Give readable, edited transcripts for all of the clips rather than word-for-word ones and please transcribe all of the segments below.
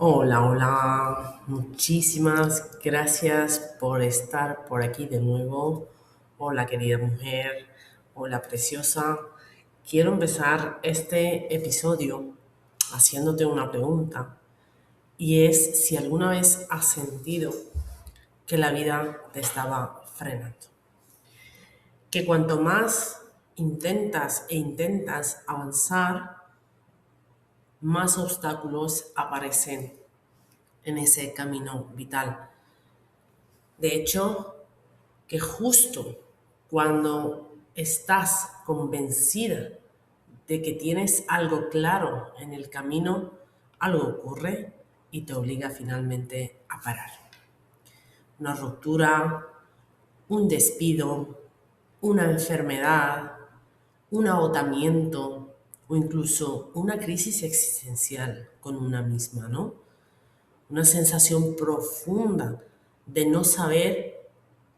Hola, hola. Muchísimas gracias por estar por aquí de nuevo. Hola, querida mujer. Hola, preciosa. Quiero empezar este episodio haciéndote una pregunta y es si alguna vez has sentido que la vida te estaba frenando. Que cuanto más intentas avanzar, más obstáculos aparecen en ese camino vital. De hecho, que justo cuando estás convencida de que tienes algo claro en el camino, algo ocurre y te obliga finalmente a parar. Una ruptura, un despido, una enfermedad, un agotamiento o incluso una crisis existencial con una misma, ¿no? Una sensación profunda de no saber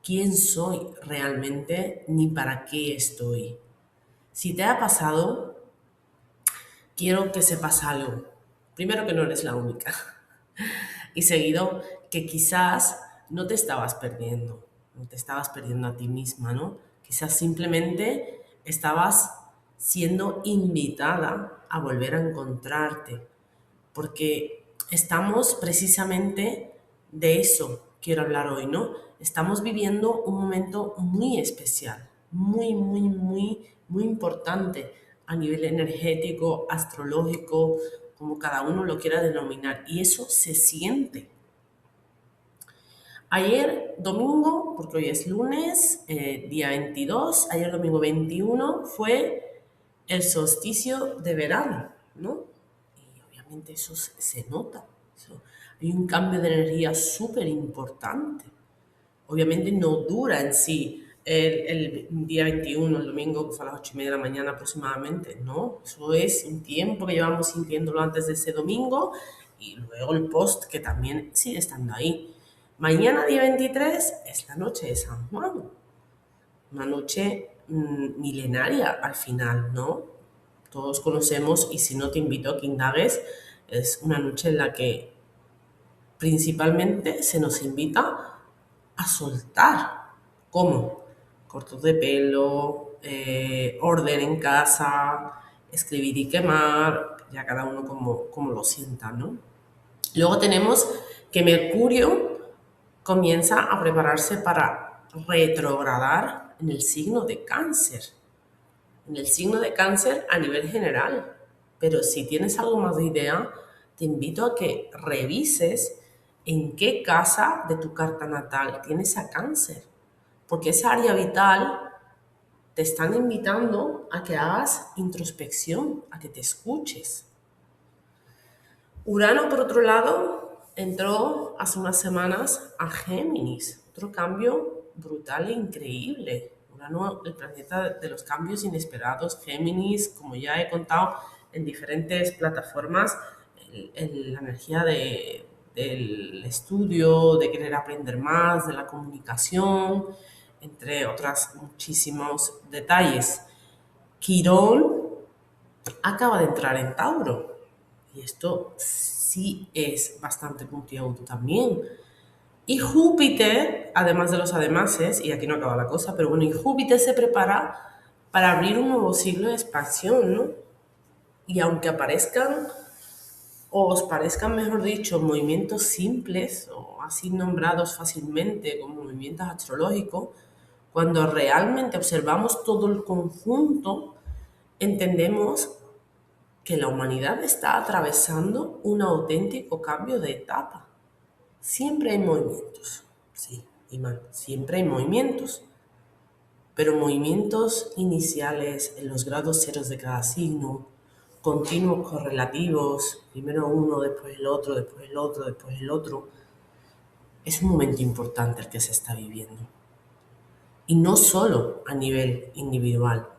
quién soy realmente ni para qué estoy. Si te ha pasado, quiero que sepas algo. Primero, que no eres la única. Y seguido, que quizás no te estabas perdiendo, no te estabas perdiendo a ti misma, ¿no? Quizás simplemente estabas siendo invitada a volver a encontrarte, porque estamos precisamente de eso, quiero hablar hoy, ¿no? Estamos viviendo un momento muy especial, muy importante a nivel energético, astrológico, como cada uno lo quiera denominar, y eso se siente. Ayer domingo, porque hoy es lunes, día 22, ayer domingo 21 fue el solsticio de verano, ¿no? Y obviamente eso se nota. Hay un cambio de energía súper importante. Obviamente no dura en sí el día 21, el domingo, que fue a las 8:30 de la mañana aproximadamente, ¿no? Eso es un tiempo que llevamos sintiéndolo antes de ese domingo y luego el post que también sigue estando ahí. Mañana, día 23, es la noche de San Juan, una noche milenaria al final, ¿no? Todos conocemos, y si no te invito a que indagues, es una noche en la que principalmente se nos invita a soltar. ¿Cómo? Cortos de pelo, orden en casa, escribir y quemar, ya cada uno como lo sienta, ¿no? Luego tenemos que Mercurio comienza a prepararse para retrogradar en el signo de Cáncer. En el signo de Cáncer a nivel general. Pero si tienes algo más de idea, te invito a que revises en qué casa de tu carta natal tienes a Cáncer. Porque esa área vital te están invitando a que hagas introspección, a que te escuches. Urano, por otro lado, entró hace unas semanas a Géminis, otro cambio brutal e increíble. Urano, el planeta de los cambios inesperados. Géminis, como ya he contado en diferentes plataformas, la energía del estudio, de querer aprender más, de la comunicación, entre otros muchísimos detalles. Quirón acaba de entrar en Tauro. Y esto sí es bastante puntiagudo también. Y Júpiter, además de los ademases, y aquí no acaba la cosa, pero bueno, y Júpiter se prepara para abrir un nuevo siglo de expansión, ¿no? Y aunque aparezcan, o os parezcan, mejor dicho, movimientos simples o así nombrados fácilmente como movimientos astrológicos, cuando realmente observamos todo el conjunto, entendemos que la humanidad está atravesando un auténtico cambio de etapa. Siempre hay movimientos, sí, Iman, siempre hay movimientos, pero movimientos iniciales en los grados ceros de cada signo, continuos correlativos, primero uno, después el otro, después el otro, después el otro, es un momento importante el que se está viviendo. Y no solo a nivel individual,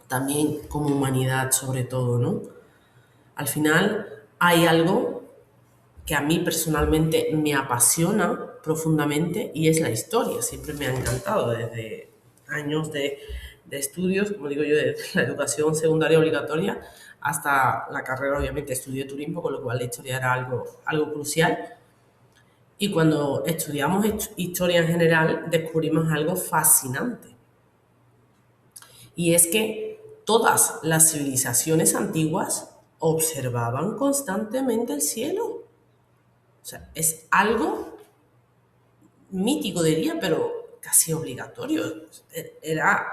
también como humanidad sobre todo, ¿no? Al final hay algo que a mí personalmente me apasiona profundamente y es la historia. Siempre me ha encantado desde años de estudios, como digo yo, de la educación secundaria obligatoria hasta la carrera, obviamente, estudié turismo, con lo cual la historia era algo crucial. Y cuando estudiamos historia en general, descubrimos algo fascinante. Y es que todas las civilizaciones antiguas observaban constantemente el cielo. O sea, es algo mítico, diría, pero casi obligatorio. Era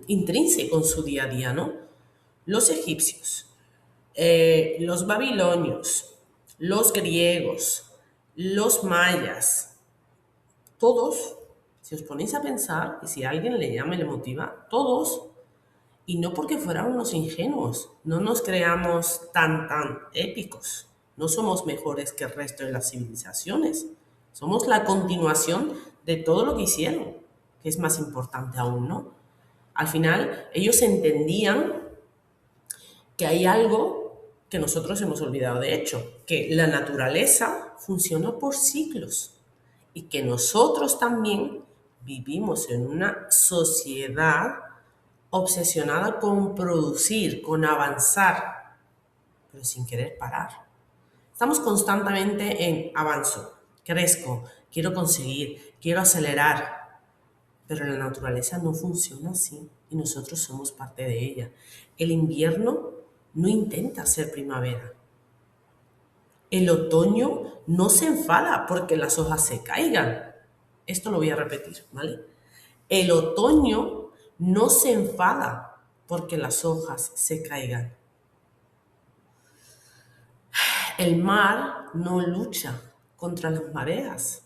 intrínseco en su día a día, ¿no? Los egipcios, los babilonios, los griegos, los mayas, todos, si os ponéis a pensar, y si a alguien le llama y le motiva, todos, y no porque fueran unos ingenuos, no nos creamos tan épicos, no somos mejores que el resto de las civilizaciones, somos la continuación de todo lo que hicieron, que es más importante aún, ¿no? Al final, ellos entendían que hay algo que nosotros hemos olvidado de hecho, que la naturaleza funciona por ciclos y que nosotros también vivimos en una sociedad obsesionada con producir, con avanzar, pero sin querer parar. Estamos constantemente en avanzo, crezco, quiero conseguir, quiero acelerar, pero la naturaleza no funciona así y nosotros somos parte de ella. El invierno no intenta ser primavera. El otoño no se enfada porque las hojas se caigan. Esto lo voy a repetir, ¿vale? El otoño no se enfada porque las hojas se caigan. El mar no lucha contra las mareas.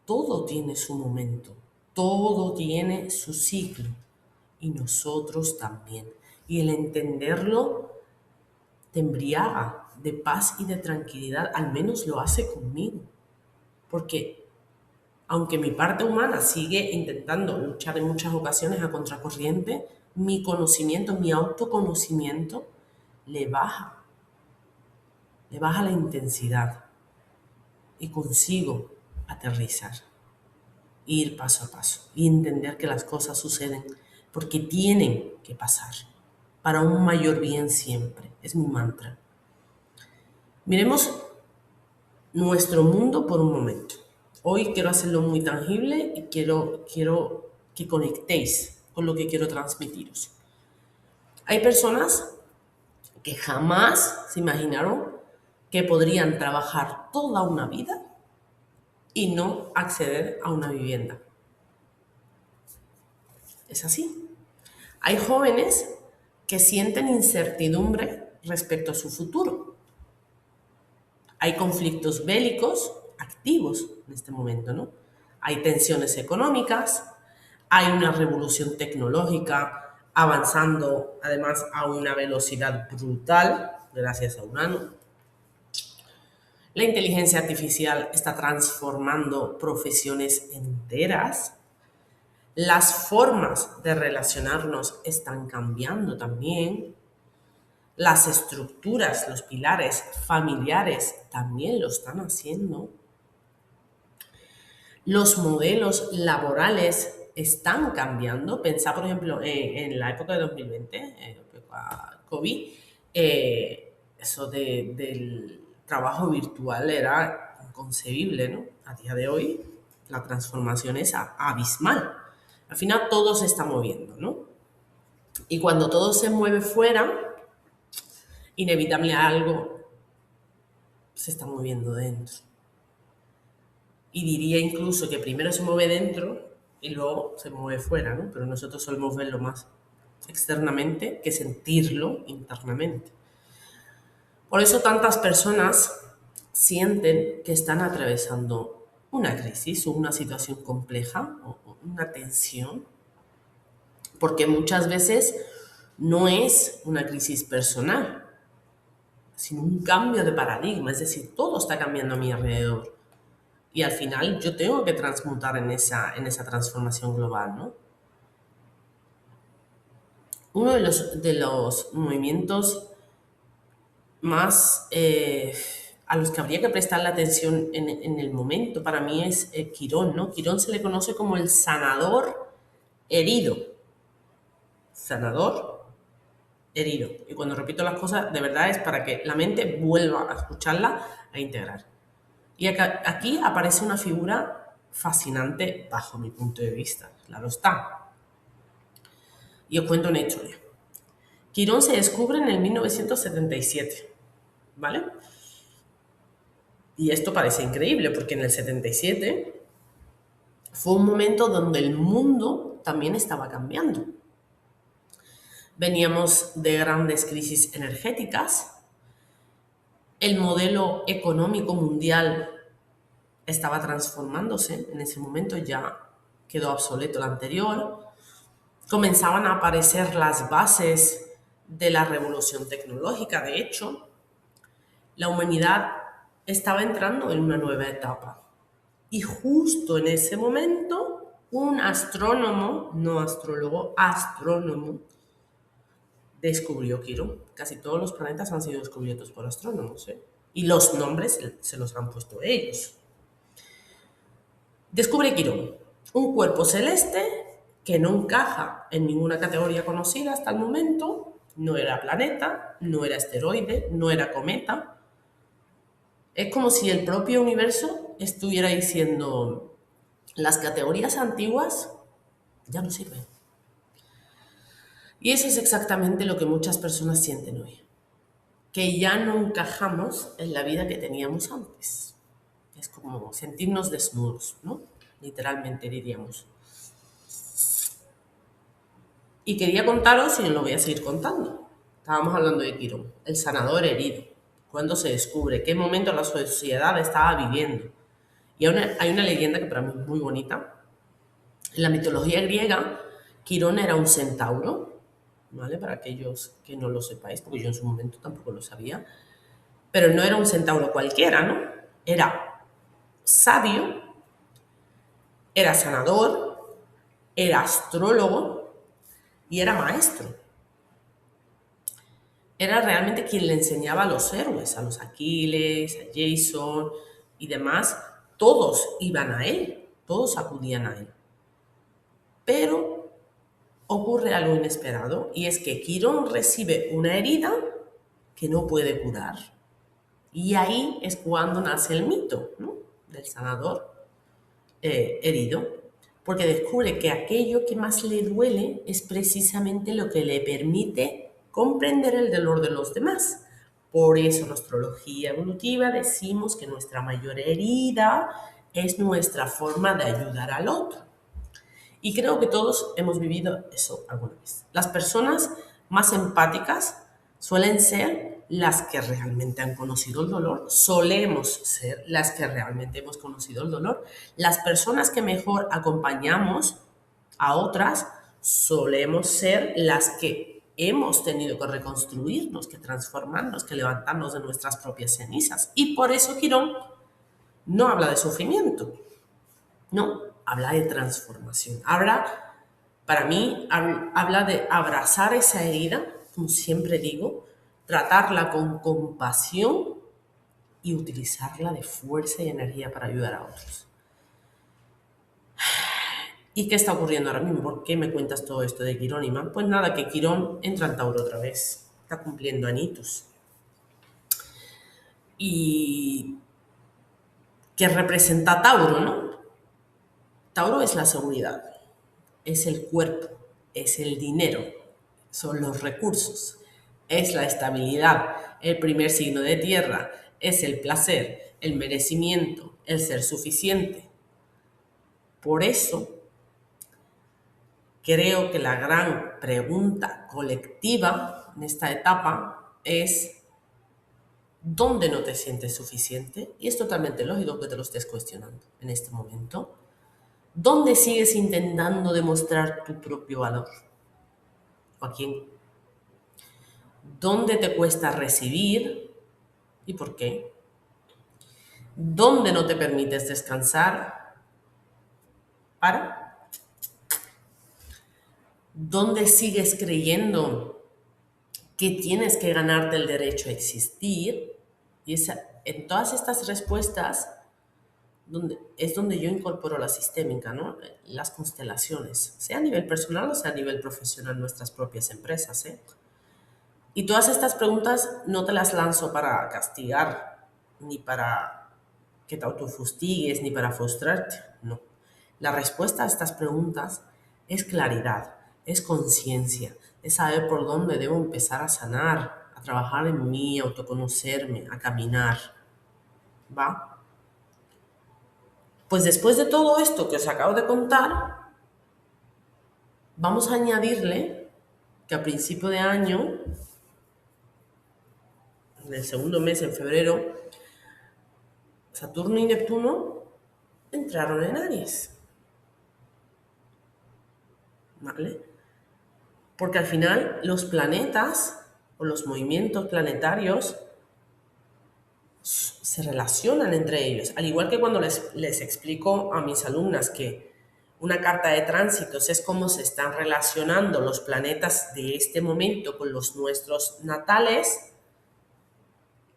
Todo tiene su momento, todo tiene su ciclo y nosotros también. Y el entenderlo te embriaga de paz y de tranquilidad, al menos lo hace conmigo. Porque aunque mi parte humana sigue intentando luchar en muchas ocasiones a contracorriente, mi conocimiento, mi autoconocimiento le baja la intensidad y consigo aterrizar, ir paso a paso y entender que las cosas suceden porque tienen que pasar para un mayor bien siempre. Es mi mantra. Miremos nuestro mundo por un momento. Hoy quiero hacerlo muy tangible y quiero que conectéis con lo que quiero transmitiros. Hay personas que jamás se imaginaron que podrían trabajar toda una vida y no acceder a una vivienda. Es así. Hay jóvenes que sienten incertidumbre respecto a su futuro. Hay conflictos bélicos activos en este momento, ¿no? Hay tensiones económicas, hay una revolución tecnológica avanzando además a una velocidad brutal gracias a Urano. La inteligencia artificial está transformando profesiones enteras. Las formas de relacionarnos están cambiando también. Las estructuras, los pilares familiares también lo están haciendo. Los modelos laborales están cambiando. Pensá, por ejemplo, en la época de 2020, COVID, eso del trabajo virtual era inconcebible, ¿no? A día de hoy la transformación es abismal. Al final todo se está moviendo, ¿no? Y cuando todo se mueve fuera, inevitable algo se está moviendo dentro. Y diría incluso que primero se mueve dentro y luego se mueve fuera, ¿no? Pero nosotros solemos verlo más externamente que sentirlo internamente. Por eso tantas personas sienten que están atravesando una crisis o una situación compleja o una tensión, porque muchas veces no es una crisis personal, sino un cambio de paradigma, es decir, todo está cambiando a mi alrededor. Y al final yo tengo que transmutar en esa transformación global, ¿no? Uno de los movimientos más a los que habría que prestar la atención en el momento para mí es Quirón, ¿no? Quirón se le conoce como el sanador herido. Sanador herido. Y cuando repito las cosas, de verdad es para que la mente vuelva a escucharla, a integrar. Y aquí aparece una figura fascinante bajo mi punto de vista, claro está. Y os cuento una historia. Quirón se descubre en el 1977, ¿vale? Y esto parece increíble porque en el 77 fue un momento donde el mundo también estaba cambiando. Veníamos de grandes crisis energéticas, el modelo económico mundial estaba transformándose, en ese momento ya quedó obsoleto el anterior, comenzaban a aparecer las bases de la revolución tecnológica, de hecho, la humanidad estaba entrando en una nueva etapa. Y justo en ese momento, un astrónomo, no astrólogo, astrónomo, descubrió Quirón. Casi todos los planetas han sido descubiertos por astrónomos, ¿eh? Y los nombres se los han puesto ellos. Descubre Quirón, un cuerpo celeste que no encaja en ninguna categoría conocida hasta el momento. No era planeta, no era asteroide, no era cometa. Es como si el propio universo estuviera diciendo, las categorías antiguas ya no sirven. Y eso es exactamente lo que muchas personas sienten hoy, que ya no encajamos en la vida que teníamos antes. Es como sentirnos desnudos, ¿no? Literalmente diríamos. Y quería contaros, y os lo voy a seguir contando. Estábamos hablando de Quirón, el sanador herido. ¿Cuándo se descubre? ¿Qué momento la sociedad estaba viviendo? Y hay una leyenda que para mí es muy bonita. En la mitología griega, Quirón era un centauro, ¿vale? Para aquellos que no lo sepáis, porque yo en su momento tampoco lo sabía. Pero no era un centauro cualquiera, ¿no? Era sabio, era sanador, era astrólogo y era maestro. Era realmente quien le enseñaba a los héroes, a los Aquiles, a Jason y demás. Todos iban a él, todos acudían a él. Pero ocurre algo inesperado y es que Quirón recibe una herida que no puede curar. Y ahí es cuando nace el mito, ¿no? Del sanador herido, porque descubre que aquello que más le duele es precisamente lo que le permite comprender el dolor de los demás. Por eso en astrología evolutiva decimos que nuestra mayor herida es nuestra forma de ayudar al otro. Y creo que todos hemos vivido eso alguna vez. Las personas más empáticas suelen ser las que realmente han conocido el dolor, solemos ser las que realmente hemos conocido el dolor. Las personas que mejor acompañamos a otras solemos ser las que hemos tenido que reconstruirnos, que transformarnos, que levantarnos de nuestras propias cenizas. Y por eso Quirón no habla de sufrimiento, no, habla de transformación. Para mí, habla de abrazar esa herida, como siempre digo, tratarla con compasión y utilizarla de fuerza y energía para ayudar a otros. ¿Y qué está ocurriendo ahora mismo? ¿Por qué me cuentas todo esto de Quirón, Imán? Pues nada, que Quirón entra en Tauro otra vez. Está cumpliendo añitos. Y que representa a Tauro, ¿no? Tauro es la seguridad, es el cuerpo, es el dinero, son los recursos, es la estabilidad, el primer signo de tierra, es el placer, el merecimiento, el ser suficiente. Por eso, creo que la gran pregunta colectiva en esta etapa es ¿dónde no te sientes suficiente? Y es totalmente lógico que te lo estés cuestionando en este momento. ¿Dónde sigues intentando demostrar tu propio valor? ¿O a quién? ¿Dónde te cuesta recibir y por qué? ¿Dónde no te permites descansar? ¿Para? ¿Dónde sigues creyendo que tienes que ganarte el derecho a existir? Y en todas estas respuestas es donde yo incorporo la sistémica, ¿no? Las constelaciones, sea a nivel personal o sea a nivel profesional, nuestras propias empresas, ¿eh? Y todas estas preguntas no te las lanzo para castigar, ni para que te autofustigues, ni para frustrarte, no. La respuesta a estas preguntas es claridad, es conciencia, es saber por dónde debo empezar a sanar, a trabajar en mí, a autoconocerme, a caminar, ¿va? Pues después de todo esto que os acabo de contar, vamos a añadirle que a principio de año, en el segundo mes, en febrero, Saturno y Neptuno entraron en Aries, ¿vale? Porque al final los planetas o los movimientos planetarios se relacionan entre ellos. Al igual que cuando les explico a mis alumnas que una carta de tránsitos es cómo se están relacionando los planetas de este momento con los nuestros natales,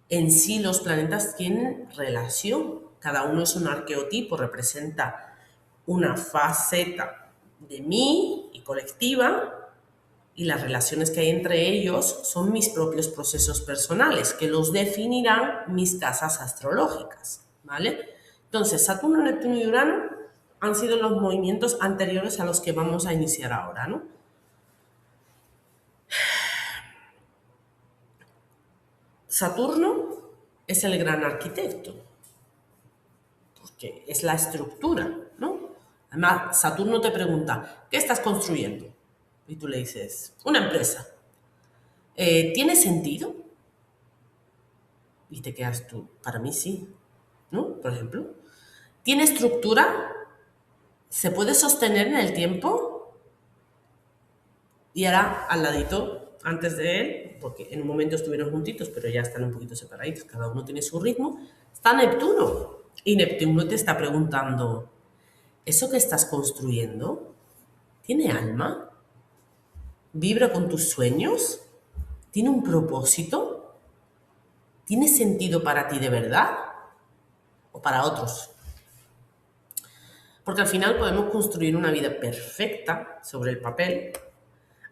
en sí los planetas tienen relación. Cada uno es un arqueotipo, representa una faceta de mí y colectiva, y las relaciones que hay entre ellos son mis propios procesos personales, que los definirán mis casas astrológicas, ¿vale? Entonces, Saturno, Neptuno y Urano han sido los movimientos anteriores a los que vamos a iniciar ahora, ¿no? Saturno es el gran arquitecto, porque es la estructura, ¿no? Además, Saturno te pregunta, ¿qué estás construyendo? Y tú le dices, una empresa. ¿Tiene sentido? Y te quedas tú, para mí sí, ¿no? Por ejemplo, ¿tiene estructura? ¿Se puede sostener en el tiempo? Y ahora al ladito, antes de él, porque en un momento estuvieron juntitos, pero ya están un poquito separaditos, cada uno tiene su ritmo, está Neptuno. Y Neptuno te está preguntando, ¿eso que estás construyendo tiene alma? ¿Vibra con tus sueños? ¿Tiene un propósito? ¿Tiene sentido para ti de verdad? ¿O para otros? Porque al final podemos construir una vida perfecta sobre el papel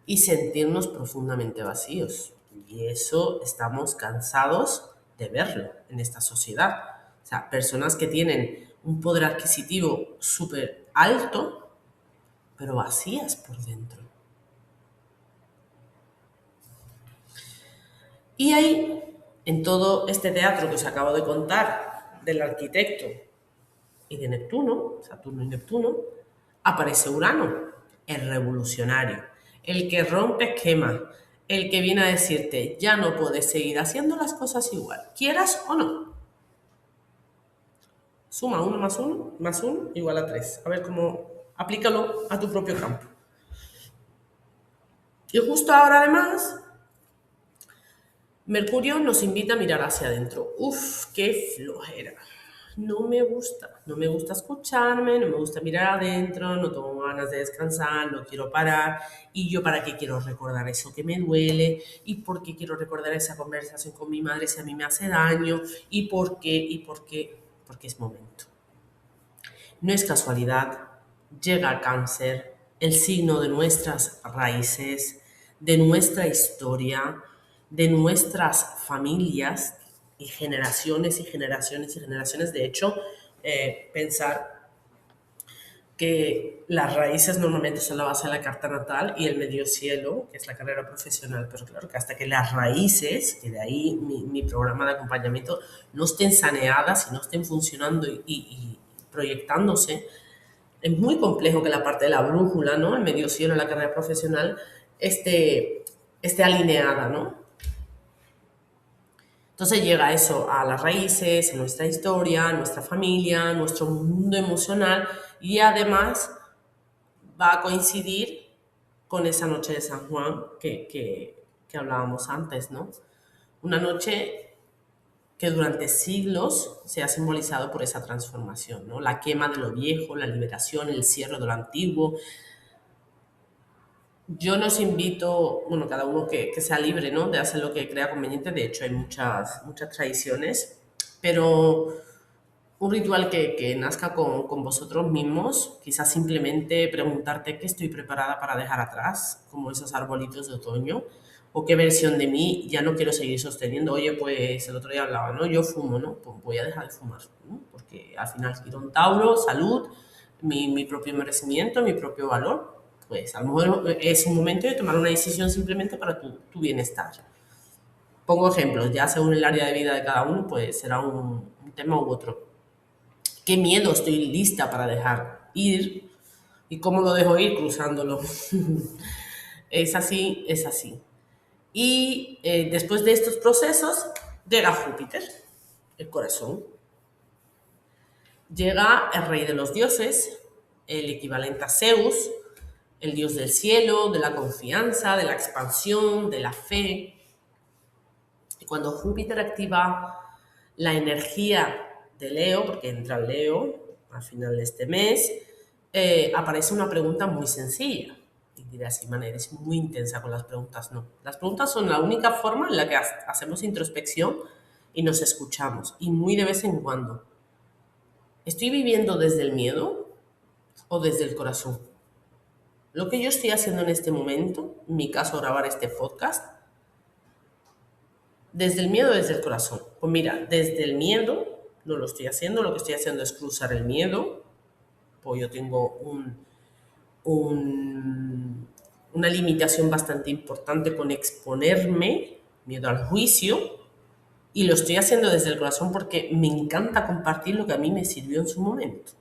y sentirnos profundamente vacíos. Y eso estamos cansados de verlo en esta sociedad. O sea, personas que tienen un poder adquisitivo súper alto, pero vacías por dentro. Y ahí, en todo este teatro que os acabo de contar del arquitecto y de Neptuno, Saturno y Neptuno, aparece Urano, el revolucionario, el que rompe esquemas, el que viene a decirte, ya no puedes seguir haciendo las cosas igual, quieras o no. Suma 1 más 1 igual a 3. A ver cómo aplícalo a tu propio campo. Y justo ahora además, Mercurio nos invita a mirar hacia adentro. Uf, qué flojera. No me gusta escucharme, no me gusta mirar adentro, no tengo ganas de descansar, no quiero parar. ¿Y yo para qué quiero recordar eso que me duele? ¿Y por qué quiero recordar esa conversación con mi madre si a mí me hace daño? ¿Y por qué? ¿Y por qué? Porque es momento. No es casualidad, llega a Cáncer, el signo de nuestras raíces, de nuestra historia, de nuestras familias y generaciones y generaciones y generaciones. De hecho, pensar que las raíces normalmente son la base de la carta natal y el medio cielo, que es la carrera profesional, pero claro que hasta que las raíces, que de ahí mi programa de acompañamiento, no estén saneadas y no estén funcionando y proyectándose, es muy complejo que la parte de la brújula, ¿no? El medio cielo, la carrera profesional, esté alineada, ¿no? Entonces llega eso a las raíces, a nuestra historia, a nuestra familia, a nuestro mundo emocional y además va a coincidir con esa noche de San Juan que hablábamos antes, ¿no? Una noche que durante siglos se ha simbolizado por esa transformación, ¿no? La quema de lo viejo, la liberación, el cierre de lo antiguo. Yo nos invito, bueno, cada uno que sea libre, ¿no? De hacer lo que crea conveniente. De hecho, hay muchas tradiciones, pero un ritual que nazca con vosotros mismos, quizás simplemente preguntarte qué estoy preparada para dejar atrás, como esos arbolitos de otoño, o qué versión de mí ya no quiero seguir sosteniendo. Oye, pues el otro día hablaba, ¿no? Yo fumo, ¿no? Pues voy a dejar de fumar, ¿no? Porque al final quiero un Tauro, salud, mi propio merecimiento, mi propio valor. Pues a lo mejor es un momento de tomar una decisión simplemente para tu bienestar. Pongo ejemplos, ya según el área de vida de cada uno, pues será un tema u otro. ¿Qué miedo estoy lista para dejar ir? ¿Y cómo lo dejo ir? Cruzándolo. Es así, es así. Y después de estos procesos llega Júpiter, el corazón. Llega el rey de los dioses, el equivalente a Zeus, el dios del cielo, de la confianza, de la expansión, de la fe. Y cuando Júpiter activa la energía de Leo, porque entra Leo al final de este mes, aparece una pregunta muy sencilla. Y dirás, sí, man, eres muy intensa con las preguntas. No, las preguntas son la única forma en la que hacemos introspección y nos escuchamos, y muy de vez en cuando. ¿Estoy viviendo desde el miedo o desde el corazón? Lo que yo estoy haciendo en este momento, en mi caso grabar este podcast, desde el miedo o desde el corazón. Pues mira, desde el miedo no lo estoy haciendo, lo que estoy haciendo es cruzar el miedo, pues yo tengo una limitación bastante importante con exponerme, miedo al juicio, y lo estoy haciendo desde el corazón porque me encanta compartir lo que a mí me sirvió en su momento.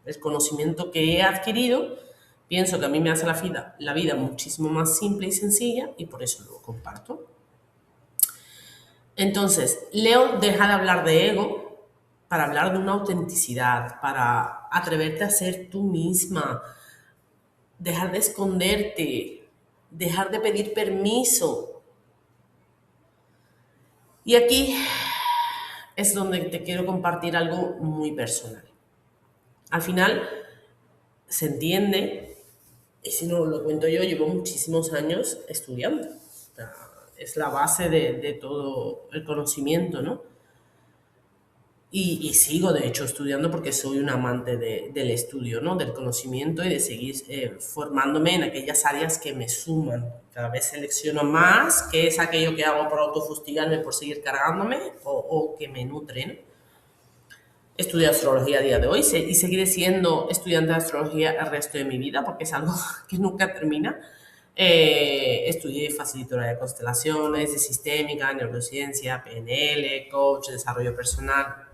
El conocimiento que he adquirido, pienso que a mí me hace la vida muchísimo más simple y sencilla, y por eso lo comparto. Entonces, Leo deja de hablar de ego para hablar de una autenticidad, para atreverte a ser tú misma, dejar de esconderte, dejar de pedir permiso. Y aquí es donde te quiero compartir algo muy personal. Al final, se entiende, y si no lo cuento yo, llevo muchísimos años estudiando. O sea, es la base de todo el conocimiento, ¿no? Y sigo, de hecho, estudiando porque soy un amante del estudio, ¿no? Del conocimiento y de seguir formándome en aquellas áreas que me suman. Cada vez selecciono más qué es aquello que hago por autofustigarme, por seguir cargándome o que me nutren. Estudio astrología a día de hoy y seguiré siendo estudiante de astrología el resto de mi vida porque es algo que nunca termina. Estudié facilitadora de constelaciones, de sistémica, neurociencia, PNL, coach, desarrollo personal.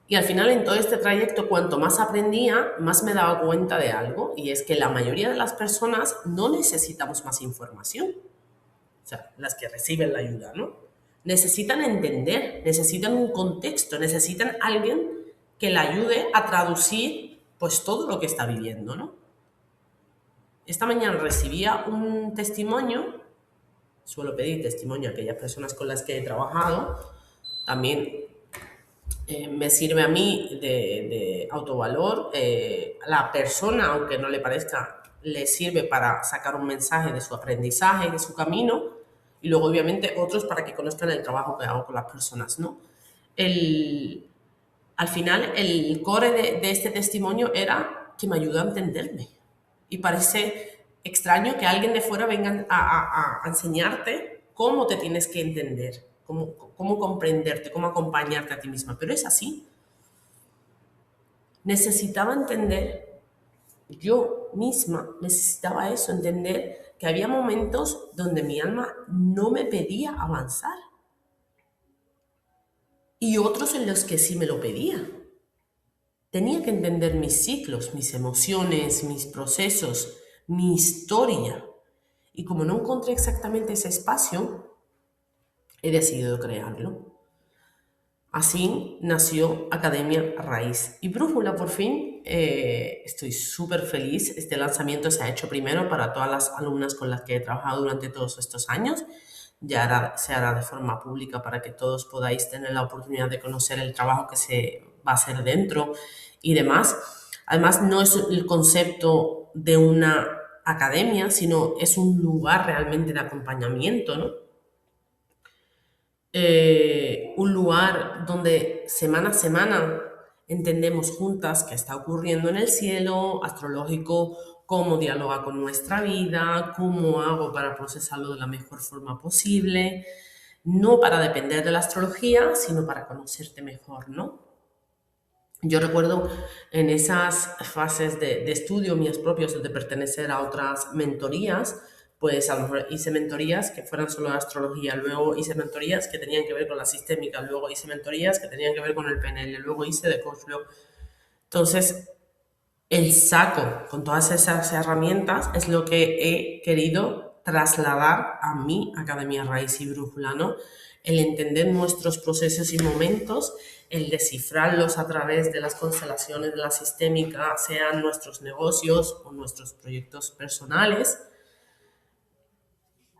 Y al final en todo este trayecto, cuanto más aprendía, más me daba cuenta de algo, y es que la mayoría de las personas no necesitamos más información, o sea, las que reciben la ayuda, ¿no? Necesitan entender, necesitan un contexto, necesitan alguien que la ayude a traducir pues todo lo que está viviendo, ¿no? Esta mañana recibía un testimonio, suelo pedir testimonio a aquellas personas con las que he trabajado, también me sirve a mí de autovalor. La persona, aunque no le parezca, le sirve para sacar un mensaje de su aprendizaje, de su camino, y luego obviamente otros para que conozcan el trabajo que hago con las personas, ¿no? El, Al final, el core de este testimonio era que me ayudó a entenderme. Y parece extraño que alguien de fuera venga a enseñarte cómo te tienes que entender, cómo comprenderte, cómo acompañarte a ti misma. Pero es así. Necesitaba entender, yo misma necesitaba eso, entender que había momentos donde mi alma no me pedía avanzar y otros en los que sí me lo pedía. Tenía que entender mis ciclos, mis emociones, mis procesos, mi historia. Y como no encontré exactamente ese espacio, he decidido crearlo. Así nació Academia Raíz y Brújula. Por fin estoy súper feliz. Este lanzamiento se ha hecho primero para todas las alumnas con las que he trabajado durante todos estos años. Ya se hará de forma pública para que todos podáis tener la oportunidad de conocer el trabajo que se va a hacer dentro y demás. Además, no es el concepto de una academia, sino es un lugar realmente de acompañamiento, ¿no? Un lugar donde semana a semana entendemos juntas qué está ocurriendo en el cielo astrológico, cómo dialoga con nuestra vida, cómo hago para procesarlo de la mejor forma posible, no para depender de la astrología, sino para conocerte mejor, ¿no? Yo recuerdo en esas fases de estudio mías propias, de pertenecer a otras mentorías, pues a lo mejor hice mentorías que fueran solo de astrología, luego hice mentorías que tenían que ver con la sistémica, luego hice mentorías que tenían que ver con el PNL, luego hice de coach, entonces el saco con todas esas herramientas es lo que he querido trasladar a mi Academia Raíz y Brújula, ¿no? El entender nuestros procesos y momentos, el descifrarlos a través de las constelaciones de la sistémica, sean nuestros negocios o nuestros proyectos personales,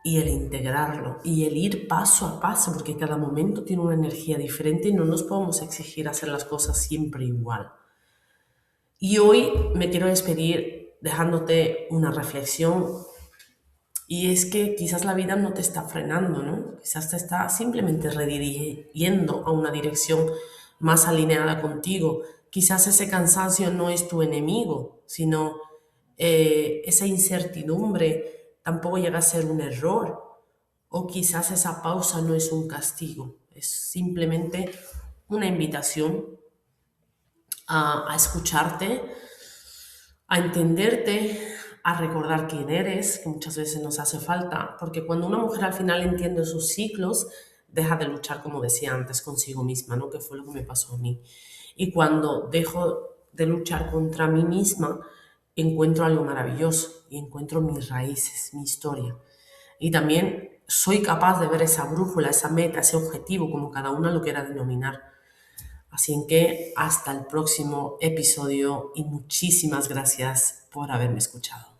y el integrarlo y el ir paso a paso, porque cada momento tiene una energía diferente y no nos podemos exigir hacer las cosas siempre igual. Y hoy me quiero despedir dejándote una reflexión, y es que quizás la vida no te está frenando, ¿no? Quizás te está simplemente redirigiendo a una dirección más alineada contigo. Quizás ese cansancio no es tu enemigo, sino esa incertidumbre tampoco llega a ser un error. O quizás esa pausa no es un castigo, es simplemente una invitación a escucharte, a entenderte, a recordar quién eres, que muchas veces nos hace falta, porque cuando una mujer al final entiende sus ciclos, deja de luchar, como decía antes, consigo misma, ¿no? Que fue lo que me pasó a mí. Y cuando dejo de luchar contra mí misma, encuentro algo maravilloso y encuentro mis raíces, mi historia. Y también soy capaz de ver esa brújula, esa meta, ese objetivo, como cada una lo quiera denominar. Así que hasta el próximo episodio y muchísimas gracias por haberme escuchado.